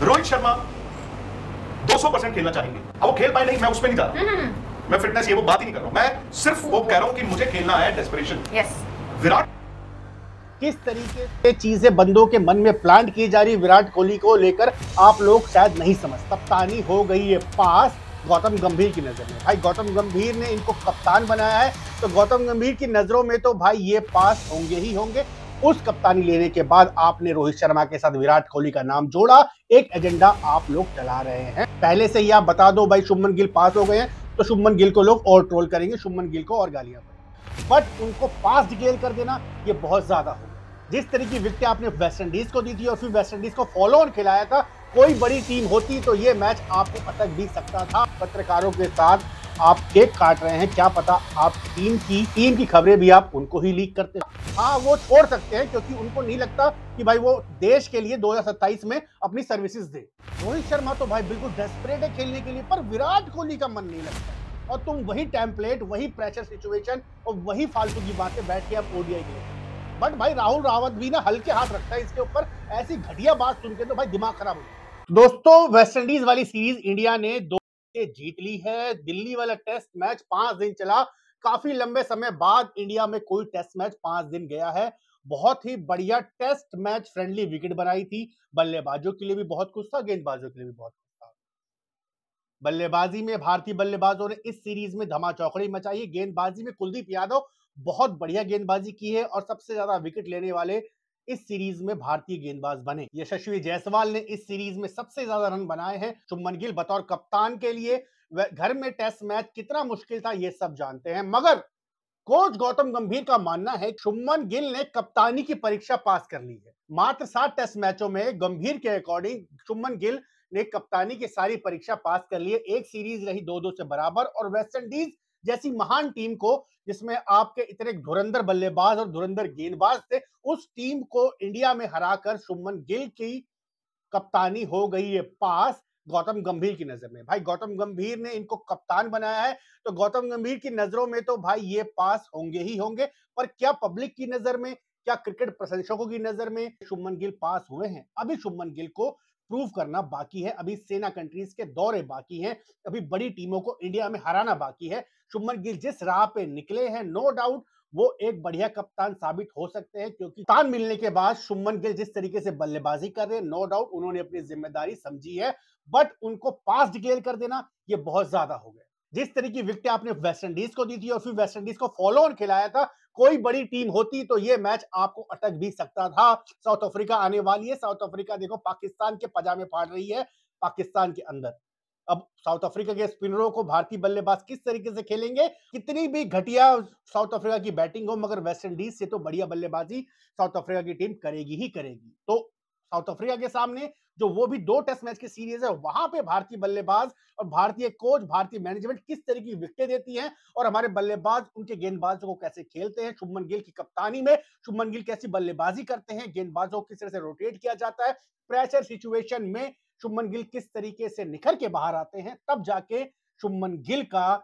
रोहित शर्मा 200% खेलना चाहेंगे। अब वो खेल पाए नहीं, मैं उसमें नहीं जा रहा, मैं फिटनेस ये वो बात ही नहीं कर रहा हूं, मैं सिर्फ वो कह रहा हूं कि मुझे खेलना है डेस्परेशन। विराट किस तरीके से चीजें बंदों के मन में प्लांट की जा रही विराट कोहली को लेकर आप लोग शायद नहीं समझ। कप्तानी हो गई है पास गौतम गंभीर की नजर में। भाई गौतम गंभीर ने इनको कप्तान बनाया है, तो गौतम गंभीर की नजरों में तो भाई ये पास होंगे ही होंगे। उस कप्तानी लेने के बाद आपने रोहित शर्मा के साथ विराट कोहली का नाम जोड़ा, एक एजेंडा आप लोग चला रहे हैं। पहले से ही आप बता दो भाई शुभमन गिल पास हो गए हैं, तो शुभमन गिल को लोग और ट्रोल करेंगे, शुभमन गिल को और गालियां पड़ेंगी, बट उनको पास डिक्लेयर कर देना ये बहुत ज्यादा होगा। जिस तरह की विकेट आपने वेस्ट इंडीज को दी थी और फिर वेस्ट इंडीज को फॉलो ऑन खिलाया था, कोई बड़ी टीम होती तो ये मैच आपको अटक भी सकता था। पत्रकारों के साथ आप केक काट रहे हैं, क्या पता आप टीम की खबरें भी आप उनको ही लीक करते हैं। हाँ, वो छोड़ सकते हैं क्योंकि उनको नहीं लगता कि भाई वो देश के लिए 2027 में अपनी सर्विसेज दे। रोहित शर्मा तो भाई बिल्कुल डेस्परेट है खेलने के लिए, पर विराट कोहली का मन नहीं लगता, और तुम वही टेम्पलेट, वही प्रेशर सिचुएशन और वही फालतू की बातें बैठ के आप ओडीआई के लिए। बट भाई राहुल रावत भी ना हल्के हाथ रखता है इसके ऊपर, ऐसी घटिया बात सुन के तो भाई दिमाग खराब हो गया। दोस्तों, वेस्ट इंडीज वाली सीरीज इंडिया ने 2 से जीत ली है। दिल्ली वाला टेस्ट मैच 5 दिन चला, काफी लंबे समय बाद इंडिया में कोई टेस्ट मैच 5 दिन गया है। बहुत ही बढ़िया टेस्ट मैच, फ्रेंडली विकेट बनाई थी। बल्लेबाजों के लिए भी बहुत कुछ था, गेंदबाजों के लिए भी बहुत कुछ था। बल्लेबाजी में भारतीय बल्लेबाजों ने इस सीरीज में धमाचौकड़ी मचाई है। गेंदबाजी में कुलदीप यादव बहुत बढ़िया गेंदबाजी की है और सबसे ज्यादा विकेट लेने वाले इस सीरीज में भारतीय गेंदबाज बने। यशस्वी जायसवाल ने इस सीरीज में सबसे ज्यादा रन बनाए हैं। शुभमन गिल बतौर कप्तान के लिए घर में टेस्ट मैच कितना मुश्किल था ये सब जानते हैं, मगर कोच गौतम गंभीर का मानना है शुभमन गिल ने कप्तानी की परीक्षा पास कर ली है। मात्र 7 टेस्ट मैचों में गंभीर के अकॉर्डिंग शुभमन गिल ने कप्तानी की सारी परीक्षा पास कर ली है। एक सीरीज रही 2-2 से बराबर, और वेस्ट इंडीज जैसी महान टीम को, जिसमें आपके इतने धुरंधर बल्लेबाज और धुरंधर गेंदबाज थे, उस टीम को इंडिया में हराकर शुभमन गिल की कप्तानी हो गई है पास गौतम गंभीर की नजर में। भाई गौतम गंभीर ने इनको कप्तान बनाया है, तो गौतम गंभीर की नजरों में तो भाई ये पास होंगे ही होंगे। पर क्या पब्लिक की नजर में, क्या क्रिकेट प्रशंसकों की नजर में शुभमन गिल पास हुए हैं? अभी शुभमन गिल को प्रूव करना बाकी है, अभी सेना कंट्रीज के दौरे बाकी हैं, अभी बड़ी टीमों को इंडिया में हराना बाकी है। शुभमन गिल जिस राह पे निकले हैं, नो डाउट वो एक बढ़िया कप्तान साबित हो सकते हैं, क्योंकि कप्तान मिलने के बाद शुभमन गिल जिस तरीके से बल्लेबाजी कर रहे हैं, नो डाउट उन्होंने अपनी जिम्मेदारी समझी है, बट उनको पास डिक्लेयर कर देना ये बहुत ज्यादा हो गया। जिस तरह की विकेट आपने वेस्ट इंडीज को दी थी और फिर वेस्ट इंडीज को फॉलो ऑन खिलाया था, कोई बड़ी टीम होती तो ये मैच आपको अटक भी सकता था। साउथ अफ्रीका आने वाली है, साउथ अफ्रीका देखो पाकिस्तान के पजामे फाड़ रही है पाकिस्तान के अंदर। अब साउथ अफ्रीका के स्पिनरों को भारतीय बल्लेबाज किस तरीके से खेलेंगे? कितनी भी घटिया साउथ अफ्रीका की बैटिंग हो, मगर वेस्ट इंडीज से तो बढ़िया बल्लेबाजी साउथ अफ्रीका की टीम करेगी ही करेगी। तो साउथ अफ्रीका के सामने जो वो भी 2 टेस्ट मैच की सीरीज है, वहां पे भारतीय बल्लेबाज और भारतीय कोच, भारतीय मैनेजमेंट किस तरह की विकेटें देती हैं और हमारे बल्लेबाज उनके गेंदबाजों को कैसे खेलते हैं। शुभमन गिल की कप्तानी में शुभमन गिल कैसी बल्लेबाजी करते हैं, गेंदबाजों को किस तरह से रोटेट किया जाता है, प्रेशर सिचुएशन में शुभमन गिल किस तरीके से निखर के बाहर आते हैं, तब जाके शुभमन गिल का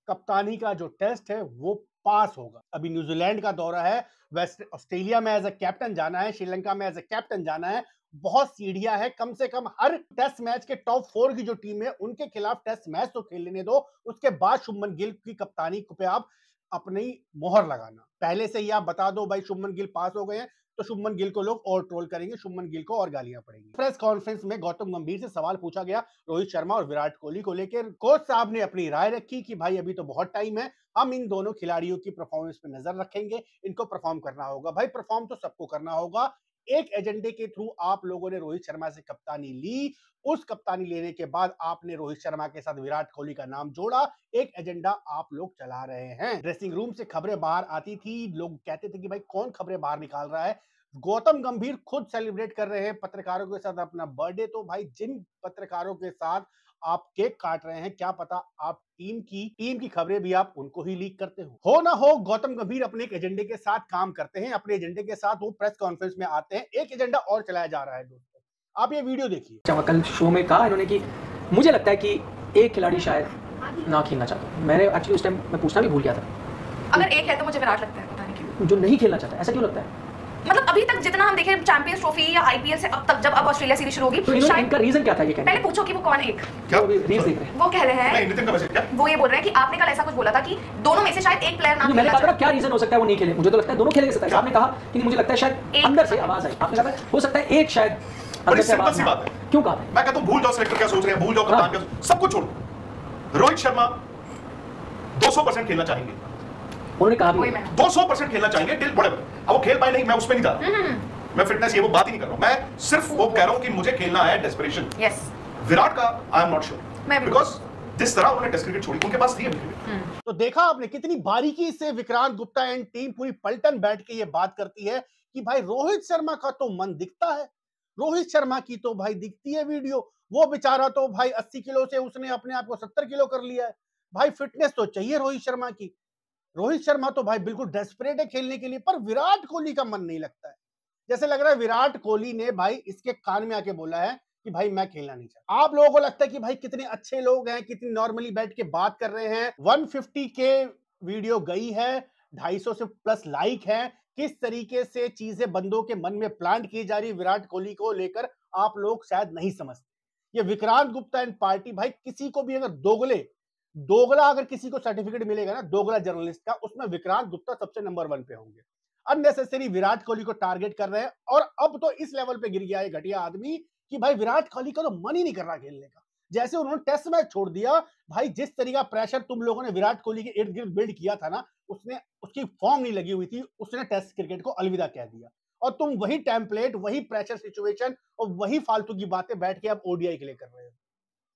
कप्तानी का जो टेस्ट है वो पास होगा। अभी न्यूजीलैंड का दौरा है, वेस्ट ऑस्ट्रेलिया में एज ए कैप्टन जाना है, श्रीलंका में एज ए कैप्टन जाना है, बहुत सीढ़ियां है। कम से कम हर टेस्ट मैच के टॉप 4 की जो टीम है उनके खिलाफ टेस्ट मैच तो खेल लेने दो, उसके बाद शुभमन गिल की कप्तानी पे आप अपनी मोहर लगाना। पहले से ही आप बता दो भाई शुभमन गिल पास हो गए हैं, तो शुभमन गिल को लोग और ट्रोल करेंगे, शुभमन गिल को और गालियां पड़ेंगी। प्रेस कॉन्फ्रेंस में गौतम गंभीर से सवाल पूछा गया रोहित शर्मा और विराट कोहली को लेकर। कोच साहब ने अपनी राय रखी कि भाई अभी तो बहुत टाइम है, हम इन दोनों खिलाड़ियों की परफॉर्मेंस पे नजर रखेंगे, इनको परफॉर्म करना होगा। भाई परफॉर्म तो सबको करना होगा। एक एजेंडे के थ्रू आप लोगों ने रोहित शर्मा से कप्तानी ली, उस कप्तानी लेने के बाद आपने रोहित शर्मा के साथ विराट कोहली का नाम जोड़ा, एक एजेंडा आप लोग चला रहे हैं। ड्रेसिंग रूम से खबरें बाहर आती थी, लोग कहते थे कि भाई कौन खबरें बाहर निकाल रहा है। गौतम गंभीर खुद सेलिब्रेट कर रहे हैं पत्रकारों के साथ अपना बर्थडे, तो भाई जिन पत्रकारों के साथ आप केक काट रहे हैं, क्या पता आप टीम की खबरें भी आप उनको ही लीक करते हो ना हो। गौतम गंभीर अपने एक एजेंडे के साथ काम करते हैं, अपने एजेंडे के साथ वो प्रेस कॉन्फ्रेंस में आते हैं, एक एजेंडा और चलाया जा रहा है। दोस्तों आप ये वीडियो देखिए। कल शो में कहा इन्होंने कि मुझे लगता है कि एक खिलाड़ी शायद ना खेलना चाहता। मैंने एक्चुअली उस टाइम मैं पूछना भी भूल गया था। अगर एक है तो मुझे विराट लगता है, पता नहीं क्यों। जो नहीं खेलना चाहता, ऐसा क्यों लगता है? मतलब अभी तक जितना हम देखे चैंपियंस ट्रॉफी या आईपीएल से अब तक, जब अब ऑस्ट्रेलिया सीरीज शुरू होगी, तो इनका रीजन क्या था ये कहने? पहले पूछो कि वो कौन है। क्या रील्स देख रहे हैं वो कह रहे हैं, नहीं नितिन का मैसेज क्या, वो ये बोल रहे हैं कि आपने कल ऐसा कुछ बोला था कि दोनों में से शायद एक प्लेयर ना, मैंने कहा क्या रीजन हो सकता है वो नहीं खेले? मुझे तो लगता है दोनों खेल सकते हैं। आपने कहा कि मुझे लगता है शायद अंदर से आवाज आई, आपने कहा हो सकता है एक शायद अंदर से आवाज। बात है, क्यों कहा? मैं कहता हूं भूल जाओ सिलेक्टर क्या सोच रहे हैं, भूल जाओ कप्तान क्या, सब कुछ छोड़ो। रोहित शर्मा 200% खेलना चाहेंगे, उन्होंने कहा भी 200% खेलना चाहेंगे टिल व्हाटएवर। अब वो खेल पाए नहीं, मैं उस पे नहीं था, मैं फिटनेस ये वो बात ही नहीं कर रहा हूं, मैं सिर्फ वो कह रहा हूं कि मुझे खेलना है डेस्परेशन। यस, विराट का I am not sure, because जिस तरह उन्होंने टेस्ट क्रिकेट छोड़ी, उनके पास थी अभी। तो देखा आपने कितनी बारीकी से विक्रांत गुप्ता एंड टीम पूरी पलटन बैठ के ये बात करती है कि भाई रोहित शर्मा का तो मन दिखता है, रोहित शर्मा की तो भाई दिखती है वीडियो, वो बेचारा तो भाई 80 किलो से उसने अपने आप को 70 किलो कर लिया है, भाई फिटनेस तो चाहिए रोहित शर्मा की, रोहित शर्मा तो भाई बिल्कुल डेस्परेट है खेलने के लिए, पर विराट कोहली का मन नहीं लगता है। जैसे लग रहा है विराट कोहली ने भाई इसके कान में आके बोला है कि भाई मैं खेलना नहीं चाहता। आप लोगों को लगता है कि भाई कितने अच्छे लोग हैं, कितनी नॉर्मली बैठ के बात कर रहे हैं, 150 के वीडियो गई है, 250 से प्लस लाइक है, किस तरीके से चीजें बंदों के मन में प्लांट की जा रही विराट कोहली को लेकर आप लोग शायद नहीं समझते। ये विक्रांत गुप्ता एंड पार्टी भाई किसी को भी अगर दोगला अगर किसी को सर्टिफिकेट मिलेगा ना दोगला जर्नलिस्ट का, उसमें विक्रांत गुप्ता सबसे नंबर 1 पे होंगे। अननेसेसरी विराट कोहली को टारगेट कर रहे हैं, और अब तो इस लेवल पे गिर गया है घटिया आदमी कि भाई विराट कोहली का तो मन ही नहीं कर रहा खेलने का। जैसे उन्होंने टेस्ट मैच छोड़ दिया, भाई जिस तरीका प्रेशर तुम लोगों ने विराट कोहली के इर्द गिर्द बिल्ड किया था ना, उसने उसकी फॉर्म नहीं लगी हुई थी, उसने टेस्ट क्रिकेट को अलविदा कह दिया, और तुम वही टेम्पलेट, वही प्रेशर सिचुएशन और वही फालतू की बातें बैठ के अब ओडीआई के लिए कर रहे हो।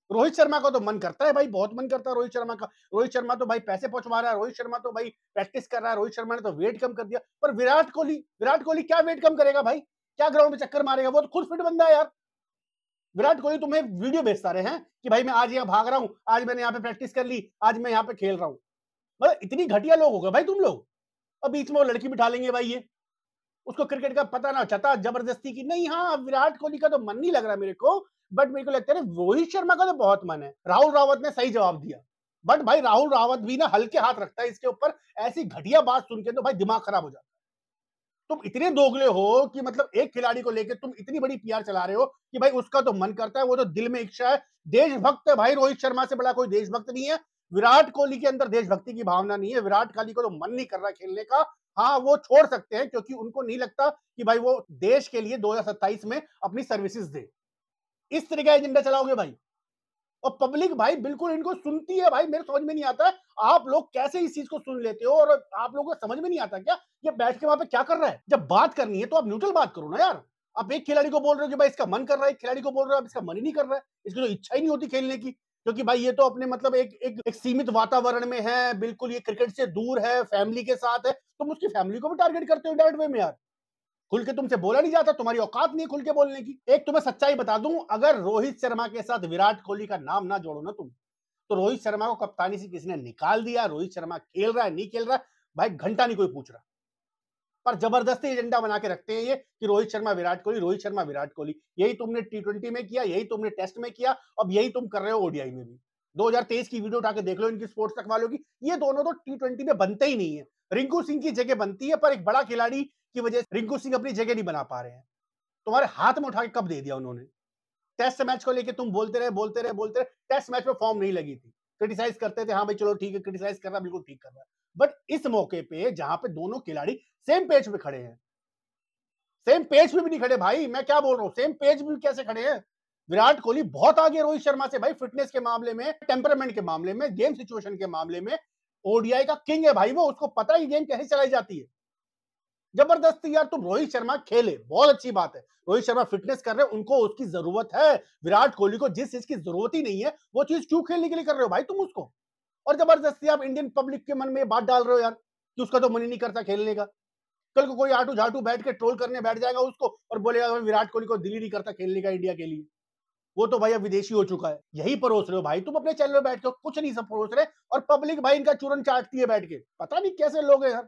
रोहित शर्मा का तो मन करता है भाई, बहुत मन करता है रोहित शर्मा का, रोहित शर्मा तो भाई पैसे पहुंचवा रहा है, रोहित शर्मा तो भाई प्रैक्टिस कर रहा है, रोहित शर्मा ने तो वेट कम कर दिया, पर विराट कोहली क्या वेट कम करेगा भाई, क्या ग्राउंड में चक्कर मारेगा, वो तो खुद फिट बंदा है यार। विराट कोहली तुम्हें वीडियो भेजता रहे हैं कि भाई मैं आज यहाँ भाग रहा हूँ, आज मैंने यहाँ पे प्रैक्टिस कर ली, आज मैं यहाँ पे खेल रहा हूँ। मतलब इतनी घटिया लोग हो गए भाई तुम लोग। अब बीच में वो लड़की बिठा लेंगे भाई, ये उसको क्रिकेट का पता ना चलता, जबरदस्ती की नहीं। हाँ, विराट कोहली का तो मन नहीं लग रहा मेरे को, बट मेरे को लगता है रोहित शर्मा का तो बहुत मन है। राहुल रावत ने सही जवाब दिया, बट भाई राहुल रावत भी ना हल्के हाथ रखता है इसके ऊपर, ऐसी घटिया बात सुन के तो भाई दिमाग खराब हो जाता है। तुम इतने दोगले हो कि मतलब एक खिलाड़ी को लेकर तुम इतनी बड़ी पीआर चला रहे हो कि भाई उसका तो मन करता है, वो तो दिल में इच्छा है, देशभक्त है भाई, रोहित शर्मा से बड़ा कोई देशभक्त नहीं है। विराट कोहली के अंदर देशभक्ति की भावना नहीं है, विराट कोहली को तो मन नहीं कर रहा खेलने का। हाँ, वो छोड़ सकते हैं क्योंकि उनको नहीं लगता कि भाई वो देश के लिए 2027 में अपनी सर्विसेज दे। इस तरह का एजेंडा चलाओगे भाई, और पब्लिक भाई बिल्कुल इनको सुनती है भाई। मेरे समझ में नहीं आता है आप लोग कैसे इस चीज को सुन लेते हो, और आप लोगों को समझ में नहीं आता क्या ये बैठ के वहां पे क्या कर रहा है। जब बात करनी है तो आप न्यूट्रल बात करो ना यार। आप एक खिलाड़ी को बोल रहे हो कि भाई इसका मन कर रहा है, एक खिलाड़ी को बोल रहे हो इसका मन ही नहीं कर रहा है, इसकी तो इच्छा ही नहीं होती खेलने की, क्योंकि भाई ये तो अपने मतलब एक सीमित वातावरण में है, बिल्कुल ये क्रिकेट से दूर है, फैमिली के साथ है। तुम उसकी फैमिली को भी टारगेट करते हो डायरेक्ट वे में यार। खुल के तुमसे बोला नहीं जाता, तुम्हारी औकात नहीं है खुल के बोलने की। एक तुम्हें सच्चाई बता दूं, अगर रोहित शर्मा के साथ विराट कोहली का नाम ना जोड़ो ना तुम, तो रोहित शर्मा को कप्तानी से किसी ने निकाल दिया, रोहित शर्मा खेल रहा है नहीं खेल रहा है भाई घंटा नहीं कोई पूछ रहा, पर जबरदस्ती एजेंडा बना के रखते हैं ये कि रोहित शर्मा विराट कोहली, रोहित शर्मा विराट कोहली। यही तुमने T20 में किया, यही तुमने टेस्ट में किया, अब यही तुम कर रहे हो ओडीआई में भी। 2023 की वीडियो उठा के देख लो इनकी स्पोर्ट्स तक वालों की, ये दोनों तो T20 में बनते ही नहीं है। रिंकू सिंह की जगह बनती है, पर एक बड़ा खिलाड़ी की वजह से रिंकू सिंह अपनी जगह नहीं बना पा रहे हैं। तुम्हारे हाथ में उठा के कब दे दिया उन्होंने? टेस्ट मैच को लेके तुम बोलते रहे, टेस्ट मैच में फॉर्म नहीं लगी थी, क्रिटिसाइज करते थे, हाँ भाई चलो ठीक है, क्रिटिसाइज कर रहा बिल्कुल ठीक कर रहा है। बट इस मौके पे जहां पे दोनों खिलाड़ी सेम पेज पे खड़े हैं, सेम पेज पे भी नहीं खड़े भाई, मैं क्या बोल रहा हूं, सेम पेज भी कैसे खड़े हैं? विराट कोहली बहुत आगे रोहित शर्मा से भाई, फिटनेस के मामले में, टेम्परामेंट के मामले में, गेम सिचुएशन के मामले में ओडीआई का किंग है भाई वो, उसको पता है गेम कैसे चलाई जाती है। जबरदस्ती यार तुम रोहित शर्मा खेले, बहुत अच्छी बात है, रोहित शर्मा फिटनेस कर रहे हैं, उनको उसकी जरूरत है। विराट कोहली को जिस चीज की जरूरत ही नहीं है वो चीज क्यों खेलने के लिए कर रहे हो भाई तुम उसको? और जबरदस्ती आप इंडियन पब्लिक के मन में बात डाल रहे हो यार कि उसका तो मन ही नहीं करता खेलने का। कल को कोई आटू झाटू बैठ के ट्रोल करने बैठ जाएगा उसको और बोलेगा विराट कोहली को दिल ही नहीं करता खेलने का इंडिया के लिए, वो तो भाई अब विदेशी हो चुका है। यही परोस रहे हो भाई तुम अपने चैनल में बैठ के, कुछ नहीं सब परोस रहे, और पब्लिक भाई इनका चूरन चाटती है बैठ के। पता नहीं कैसे लोग हैं यार।